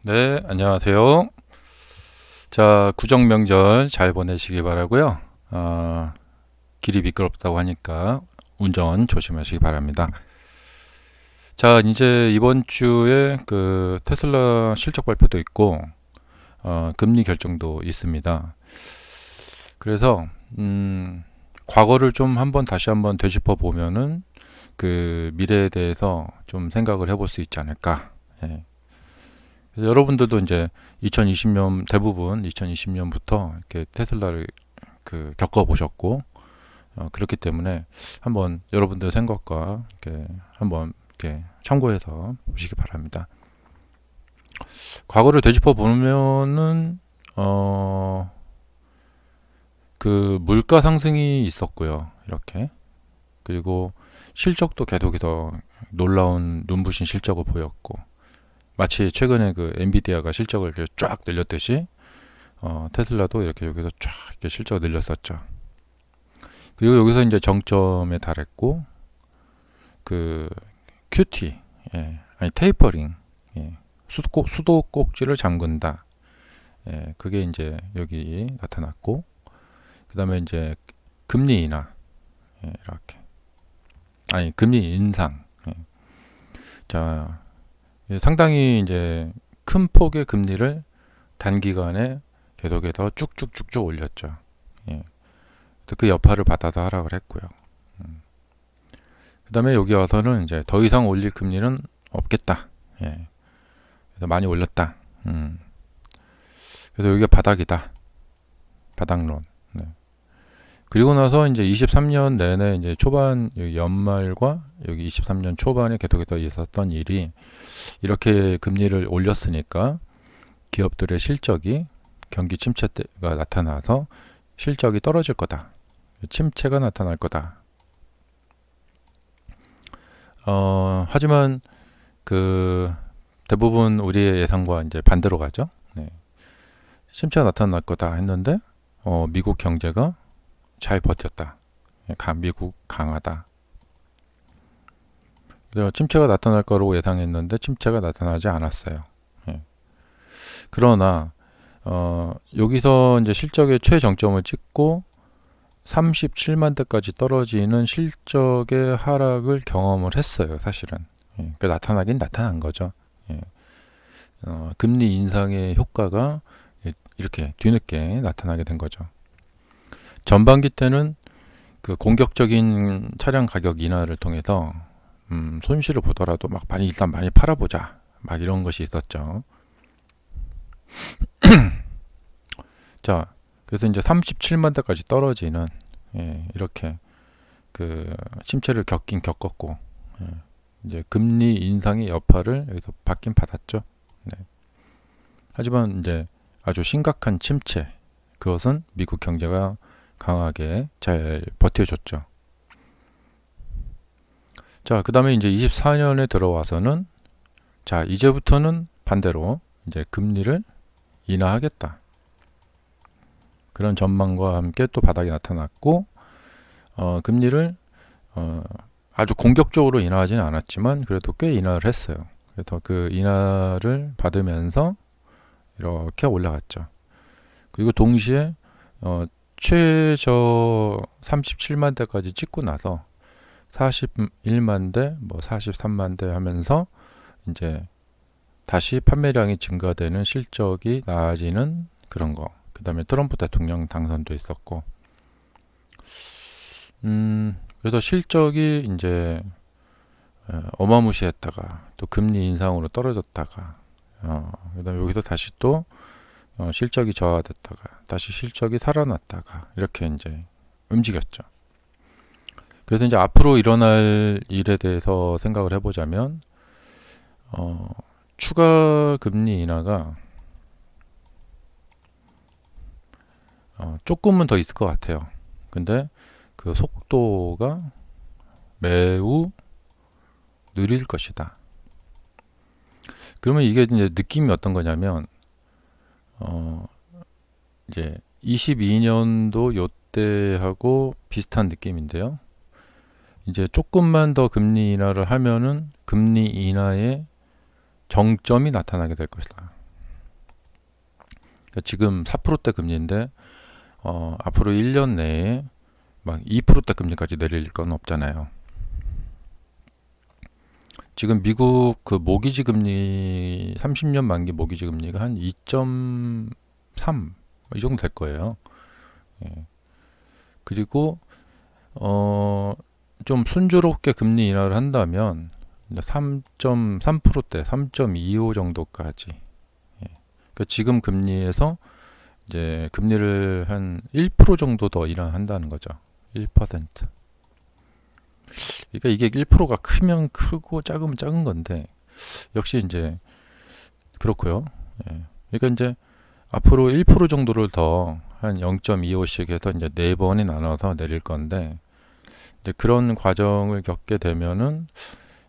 네, 안녕하세요. 자, 구정명절 잘 보내시기 바라고요. 길이 미끄럽다고 하니까 운전 조심하시기 바랍니다. 자, 이제 이번 주에 그 테슬라 실적 발표도 있고, 금리 결정도 있습니다. 그래서, 과거를 좀 다시 한번 되짚어 보면은 그 미래에 대해서 좀 생각을 해볼 수 있지 않을까. 예. 그래서 여러분들도 이제 2020년 대부분 2020년부터 이렇게 테슬라를 겪어보셨고 그렇기 때문에 한번 여러분들 생각과 이렇게 한번 이렇게 참고해서 보시기 바랍니다. 과거를 되짚어 보면은 그 물가 상승이 있었고요. 이렇게 그리고 실적도 계속해서 놀라운 눈부신 실적을 보였고 마치 최근에 그 엔비디아가 실적을 이렇게 쫙 늘렸듯이 테슬라도 이렇게 여기서 쫙 이렇게 실적을 늘렸었죠. 그리고 여기서 이제 정점에 달했고 그 QT 아니 테이퍼링 수도꼭지를 잠근다. 그게 이제 여기 나타났고 그다음에 이제 금리 인하 이렇게 아니 금리 인상 자 상당히 이제 큰 폭의 금리를 단기간에 계속해서 쭉쭉쭉쭉 올렸죠. 예. 그 여파를 받아서 하락을 했고요. 그 다음에 여기 와서는 이제 더 이상 올릴 금리는 없겠다. 예. 그래서 많이 올렸다. 그래서 여기가 바닥이다. 바닥론. 네. 그리고 나서 이제 23년 내내 이제 초반 여기 연말과 여기 23년 초반에 계속해서 있었던 일이 이렇게 금리를 올렸으니까 기업들의 실적이 경기 침체가 나타나서 실적이 떨어질 거다. 침체가 나타날 거다. 하지만 그 대부분 우리의 예상과 이제 반대로 가죠. 네. 침체가 나타날 거다 했는데 미국 경제가 잘 버텼다. 미국 강하다. 그래서 침체가 나타날 거라고 예상했는데 침체가 나타나지 않았어요. 예. 그러나 여기서 이제 실적의 최정점을 찍고 37만 대까지 떨어지는 실적의 하락을 경험을 했어요. 사실은 나타나긴 나타난 거죠. 예. 금리 인상의 효과가 이렇게 뒤늦게 나타나게 된 거죠. 전반기 때는 그 공격적인 차량 가격 인하를 통해서 손실을 보더라도 막 일단 많이 팔아보자 막 이런 것이 있었죠. 자, 그래서 이제 37만 대까지 떨어지는 이렇게 그 침체를 겪었고 이제 금리 인상의 여파를 여기서 받긴 받았죠. 네. 하지만 이제 아주 심각한 침체 그것은 미국 경제가 강하게 잘 버텨줬죠. 자, 그 다음에 이제 24년에 들어와서는 자, 이제부터는 반대로 이제 금리를 인하하겠다. 그런 전망과 함께 또 바닥이 나타났고, 금리를 아주 공격적으로 인하하지는 않았지만 그래도 꽤 인하를 했어요. 그래서 그 인하를 받으면서 이렇게 올라갔죠. 그리고 동시에 최저 37만 대까지 찍고 나서 41만 대, 뭐 43만 대 하면서 이제 다시 판매량이 증가되는 실적이 나아지는 그런 거. 그 다음에 트럼프 대통령 당선도 있었고, 그래서 실적이 이제 어마무시했다가 또 금리 인상으로 떨어졌다가, 그 다음에 여기서 다시 또 실적이 저하됐다가 다시 실적이 살아났다가 이렇게 이제 움직였죠. 그래서 이제 앞으로 일어날 일에 대해서 생각을 해보자면 추가 금리 인하가 조금은 더 있을 것 같아요. 근데 그 속도가 매우 느릴 것이다. 그러면 이게 이제 느낌이 어떤 거냐면 이제 22년도 요때하고 비슷한 느낌인데요. 이제 조금만 더 금리 인하를 하면은 금리 인하의 정점이 나타나게 될 것이다. 그러니까 지금 4%대 금리인데 앞으로 1년 내에 막 2%대 금리까지 내릴 건 없잖아요. 지금 미국 그 모기지 금리 30년 만기 모기지 금리가 한 2.3 이 정도 될 거예요. 예. 그리고 좀 순조롭게 금리 인하를 한다면 3.3%대, 3.25 정도까지. 예. 그러니까 지금 금리에서 이제 금리를 한 1% 정도 더 인하한다는 거죠. 1%. 그러니까 이게 1%가 크면 크고 작으면 작은 건데 역시 이제 그렇고요. 예. 그러니까 이제 앞으로 1% 정도를 더 한 0.25씩 해서 이제 네 번이 나눠서 내릴 건데 이제 그런 과정을 겪게 되면은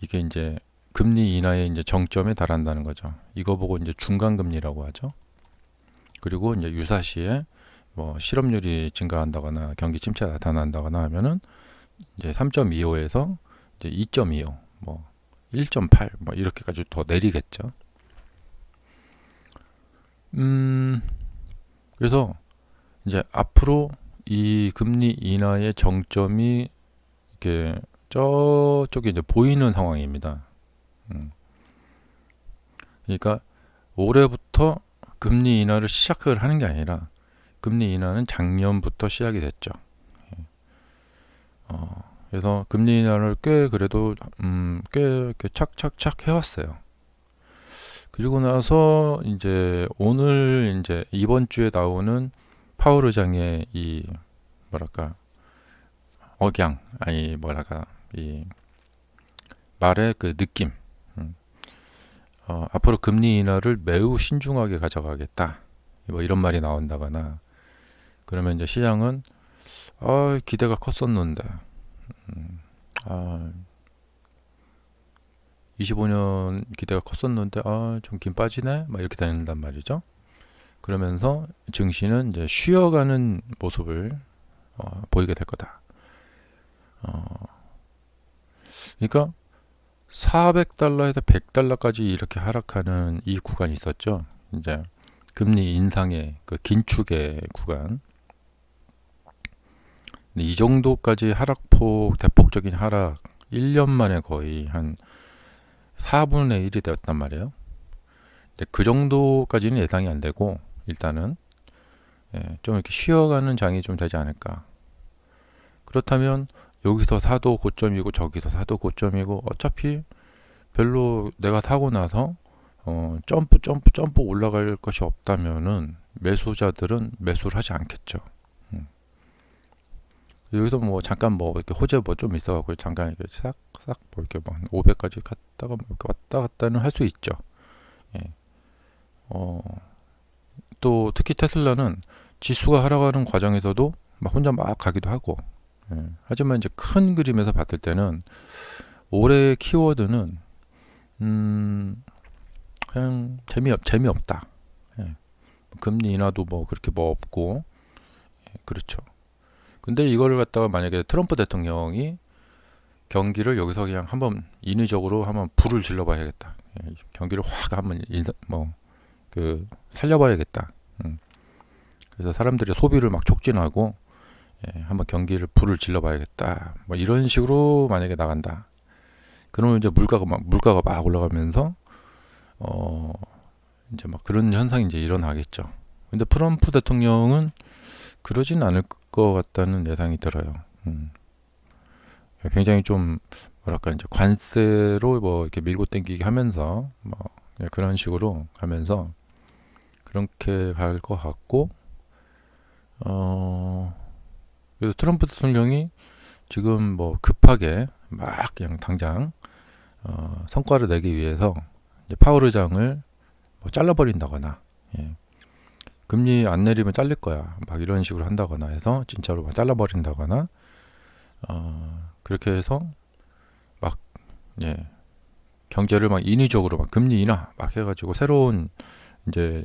이게 이제 금리 인하의 이제 정점에 달한다는 거죠. 이거 보고 이제 중간 금리라고 하죠. 그리고 이제 유사시에 뭐 실업률이 증가한다거나 경기 침체가 나타난다거나 하면은 이제 3.25에서 이제 2.25, 뭐 1.8, 뭐 이렇게까지 더 내리겠죠. 그래서 이제 앞으로 이 금리 인하의 정점이 이렇게 저쪽에 이제 보이는 상황입니다. 그러니까 올해부터 금리 인하를 시작을 하는 게 아니라 금리 인하는 작년부터 시작이 됐죠. 그래서 금리 인하를 꽤 그래도 꽤 이렇게 착착착 해왔어요. 그리고 나서 이제 오늘 이제 이번 주에 나오는 파월 의장의 이 뭐랄까 억양 아니 뭐랄까 이 말의 그 느낌 앞으로 금리 인하를 매우 신중하게 가져가겠다 뭐 이런 말이 나온다거나 그러면 이제 시장은 기대가 컸었는데 아 25년 기대가 컸었는데 좀 긴 빠지네 막 이렇게 된단 말이죠. 그러면서 증시는 이제 쉬어가는 모습을 보이게 될 거다. 그러니까 400달러에서 100달러까지 이렇게 하락하는 이 구간이 있었죠. 이제 금리 인상의 그 긴축의 구간. 근데 이 정도까지 하락폭, 대폭적인 하락, 1년 만에 거의 한 4분의 1이 되었단 말이에요. 근데 그 정도까지는 예상이 안 되고, 일단은, 좀 이렇게 쉬어가는 장이 좀 되지 않을까. 그렇다면, 여기서 사도 고점이고, 저기서 사도 고점이고, 어차피 별로 내가 사고 나서, 점프 올라갈 것이 없다면은, 매수자들은 매수를 하지 않겠죠. 여기도 뭐 잠깐 뭐 이렇게 호재 뭐 좀 있어갖고 잠깐 이렇게 싹싹 뭐 이렇게 뭐 500까지 갔다가 뭐 이렇게 왔다 갔다는 할 수 있죠. 예. 또 특히 테슬라는 지수가 하락하는 과정에서도 막 혼자 막 가기도 하고. 하지만 이제 큰 그림에서 봤을 때는 올해의 키워드는 그냥 재미없다. 예. 금리 인하도 뭐 그렇게 뭐 없고 그렇죠. 근데 이거를 갖다가 만약에 트럼프 대통령이 경기를 여기서 그냥 한번 인위적으로 한번 불을 질러봐야겠다. 경기를 확 한번 뭐그 살려봐야겠다. 그래서 사람들의 소비를 막 촉진하고 한번 경기를 불을 질러봐야겠다. 뭐 이런 식으로 만약에 나간다. 그러면 이제 물가가 막 올라가면서 이제 막 그런 현상이 이제 일어나겠죠. 근데 트럼프 대통령은 그러진 않을 것 같다는 예상이 들어요. 굉장히 좀 뭐랄까 이제 관세로 뭐 이렇게 밀고 당기기 하면서 뭐 그런 식으로 가면서 그렇게 갈 것 같고 그래서 트럼프 대통령이 지금 뭐 급하게 막 그냥 당장 성과를 내기 위해서 이제 파월 의장을 뭐 잘라버린다거나 금리 안 내리면 잘릴 거야 막 이런 식으로 한다거나 해서 진짜로 막 잘라버린다거나 그렇게 해서 막 경제를 막 인위적으로 막 금리 인하 막 해가지고 새로운 이제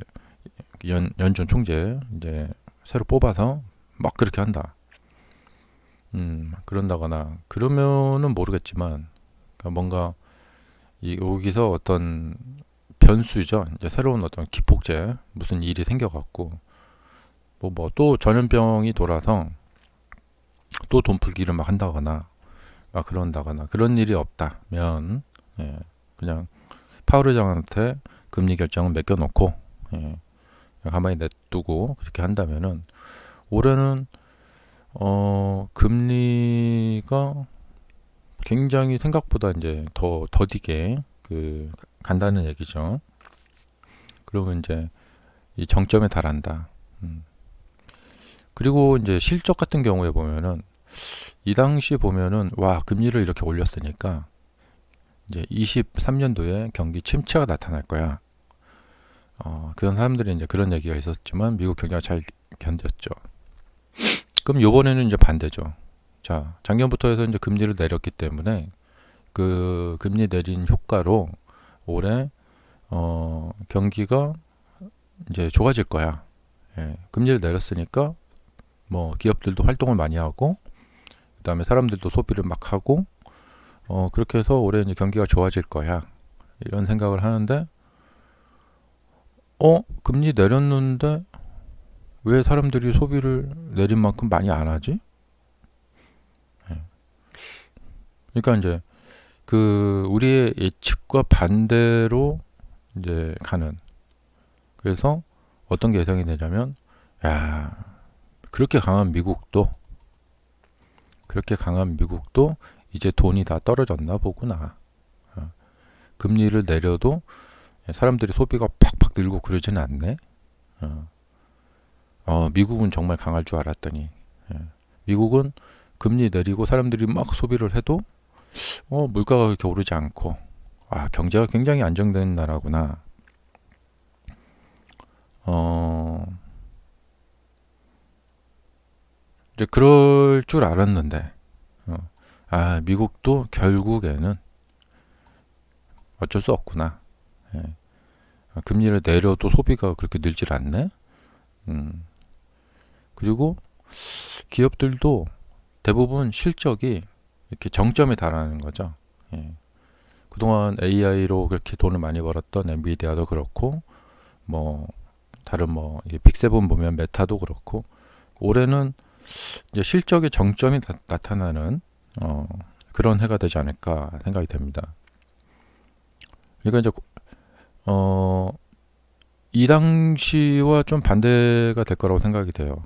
연준 총재 이제 새로 뽑아서 막 그렇게 한다. 그런다거나 그러면은 모르겠지만 그러니까 뭔가 여기서 어떤 변수죠. 이제 새로운 어떤 기폭제, 무슨 일이 생겨갖고, 또 전염병이 돌아서 또 돈 풀기를 막 한다거나, 막 그런다거나, 그런 일이 없다면, 예, 그냥 파월 의장한테 금리 결정을 맡겨놓고, 예, 가만히 냅두고 그렇게 한다면은, 올해는, 금리가 굉장히 생각보다 이제 더 더디게 간다는 얘기죠. 그러면 이제 이 정점에 달한다. 그리고 이제 실적 같은 경우에 보면은 이 당시 보면은 와 금리를 이렇게 올렸으니까 이제 23년도에 경기 침체가 나타날 거야. 그런 사람들이 이제 그런 얘기가 있었지만 미국 경제가 잘 견뎠죠. 그럼 요번에는 이제 반대죠. 자, 작년부터 해서 이제 금리를 내렸기 때문에 그 금리 내린 효과로 올해 경기가 이제 좋아질 거야. 예, 금리를 내렸으니까 뭐 기업들도 활동을 많이 하고 그다음에 사람들도 소비를 막 하고 그렇게 해서 올해 이제 경기가 좋아질 거야. 이런 생각을 하는데 금리 내렸는데 왜 사람들이 소비를 내린 만큼 많이 안 하지? 예. 그러니까 이제 우리의 예측과 반대로 이제 가는. 그래서 어떤 게 예상이 되냐면, 야, 그렇게 강한 미국도 이제 돈이 다 떨어졌나 보구나. 금리를 내려도 사람들이 소비가 팍팍 늘고 그러지는 않네. 미국은 정말 강할 줄 알았더니, 미국은 금리 내리고 사람들이 막 소비를 해도 물가가 그렇게 오르지 않고, 경제가 굉장히 안정된 나라구나. 이제 그럴 줄 알았는데, 미국도 결국에는 어쩔 수 없구나. 예. 금리를 내려도 소비가 그렇게 늘질 않네. 그리고 기업들도 대부분 실적이 이렇게 정점에 달하는 거죠. 예. 그동안 AI로 그렇게 돈을 많이 벌었던 엔비디아도 그렇고, 다른 빅세븐 보면 메타도 그렇고, 올해는 이제 실적의 정점이 나타나는 그런 해가 되지 않을까 생각이 됩니다. 그러니까 이제 이 당시와 좀 반대가 될 거라고 생각이 돼요.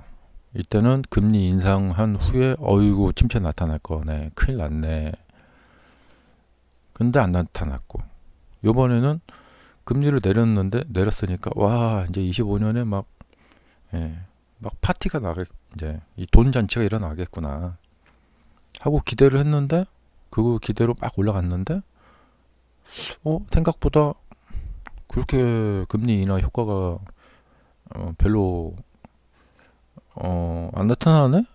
이때는 금리 인상한 후에 어이구 침체 나타날 거네, 큰일 났네. 근데 안 나타났고, 요번에는 금리를 내렸으니까 와 이제 25년에 막 파티가 이제 이 돈 잔치가 일어나겠구나 하고 기대를 했는데 그 기대로 막 올라갔는데 생각보다 그렇게 금리 인하 효과가 별로 안 나타나네.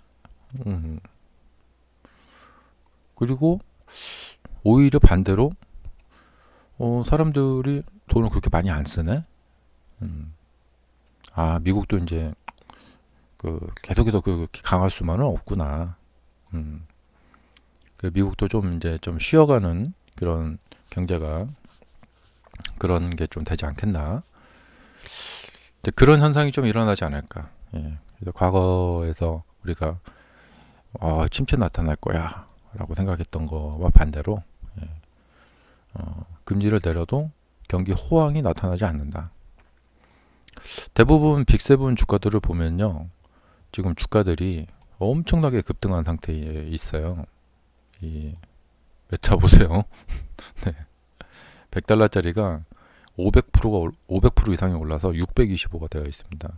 그리고 오히려 반대로 사람들이 돈을 그렇게 많이 안 쓰네. 미국도 이제 계속해서 그렇게 강할 수만은 없구나. 미국도 좀 이제 좀 쉬어가는 그런 경제가 그런 게 좀 되지 않겠나. 그런 현상이 좀 일어나지 않을까. 예. 그래서 과거에서 우리가 침체 나타날 거야 라고 생각했던 거와 반대로 금리를 내려도 경기 호황이 나타나지 않는다. 대부분 빅세븐 주가들을 보면요, 지금 주가들이 엄청나게 급등한 상태에 있어요. 이 메타 보세요. 네. 100달러짜리가 500% 이상이 올라서 625가 되어 있습니다.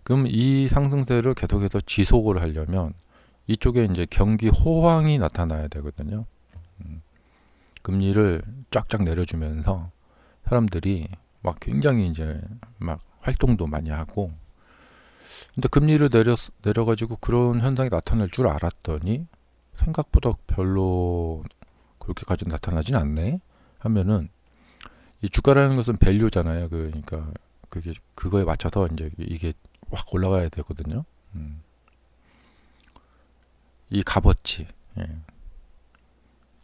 그럼 이 상승세를 계속해서 지속을 하려면 이쪽에 이제 경기 호황이 나타나야 되거든요. 금리를 쫙쫙 내려주면서 사람들이 막 굉장히 이제 막 활동도 많이 하고, 근데 금리를 내려가지고 그런 현상이 나타날 줄 알았더니 생각보다 별로 그렇게까지 나타나진 않네 하면은, 이 주가라는 것은 밸류잖아요. 그러니까 그거에 맞춰서 이제 이게 확 올라가야 되거든요. 이 값어치. 예.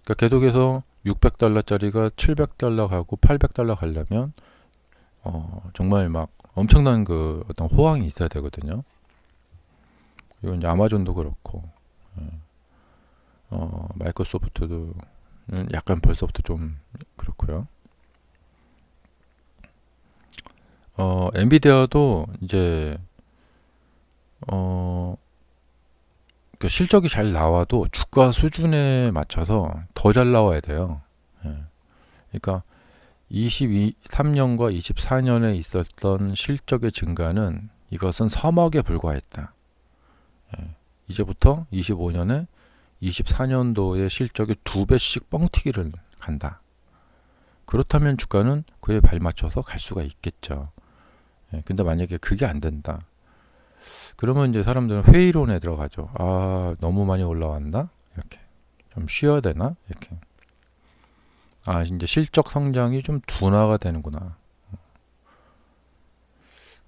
그러니까 계속해서 $600짜리가 $700 가고 $800 가려면 정말 막 엄청난 그 어떤 호황이 있어야 되거든요. 이건 이제 아마존도 그렇고, 예. 마이크로소프트도 약간 벌써부터 좀 그렇고요. 엔비디아도 이제 그 실적이 잘 나와도 주가 수준에 맞춰서 더 잘 나와야 돼요. 예. 그러니까 23년과 24년에 있었던 실적의 증가는 이것은 서먹에 불과했다. 예. 이제부터 25년에 24년도의 실적이 2배씩 뻥튀기를 간다. 그렇다면 주가는 그에 발맞춰서 갈 수가 있겠죠. 예. 근데 만약에 그게 안 된다. 그러면 이제 사람들은 회의론에 들어가죠. 아, 너무 많이 올라왔나? 이렇게. 좀 쉬어야 되나? 이렇게. 아, 이제 실적 성장이 좀 둔화가 되는구나.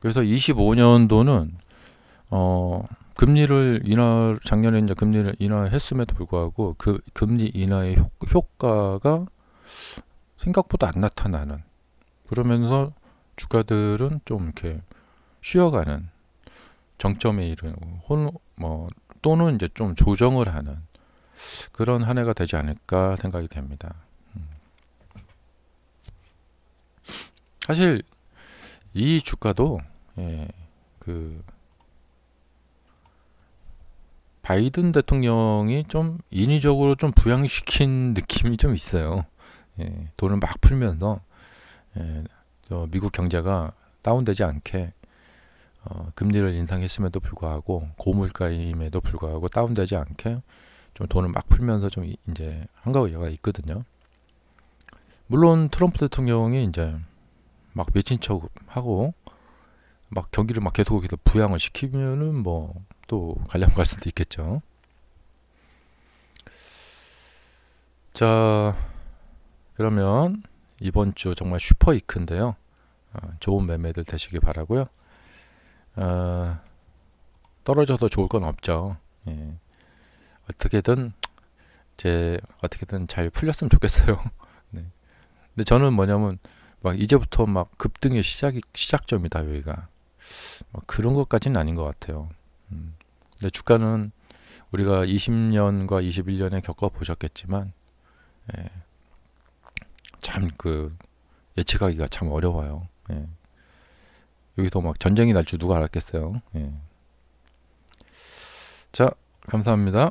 그래서 25년도는 금리를 작년에 이제 금리를 인하했음에도 불구하고 그 금리 인하의 효과가 생각보다 안 나타나는, 그러면서 주가들은 좀 이렇게 쉬어가는, 정점에 이르는 또는 이제 좀 조정을 하는 그런 한 해가 되지 않을까 생각이 됩니다. 사실 이 주가도, 예, 그 바이든 대통령이 좀 인위적으로 좀 부양시킨 느낌이 좀 있어요. 예, 돈을 막 풀면서, 예, 미국 경제가 다운되지 않게 금리를 인상했음에도 불구하고, 고물가임에도 불구하고 다운되지 않게 좀 돈을 막 풀면서 좀 이제 한 거가 있거든요. 물론 트럼프 대통령이 이제 막 미친 척 하고 막 경기를 막 계속 부양을 시키면은 뭐 또 관련 갈 수도 있겠죠. 자, 그러면 이번 주 정말 슈퍼 이크인데요. 좋은 매매들 되시길 바라고요. 떨어져도 좋을 건 없죠. 예. 어떻게든 어떻게든 잘 풀렸으면 좋겠어요. 네. 근데 저는 뭐냐면 막 이제부터 막 급등의 시작점이다 여기가. 그런 것까지는 아닌 것 같아요. 근데 주가는 우리가 20년과 21년에 겪어보셨겠지만, 예, 참 예측하기가 참 어려워요. 예. 여기서 막 전쟁이 날 줄 누가 알았겠어요. 예. 자, 감사합니다.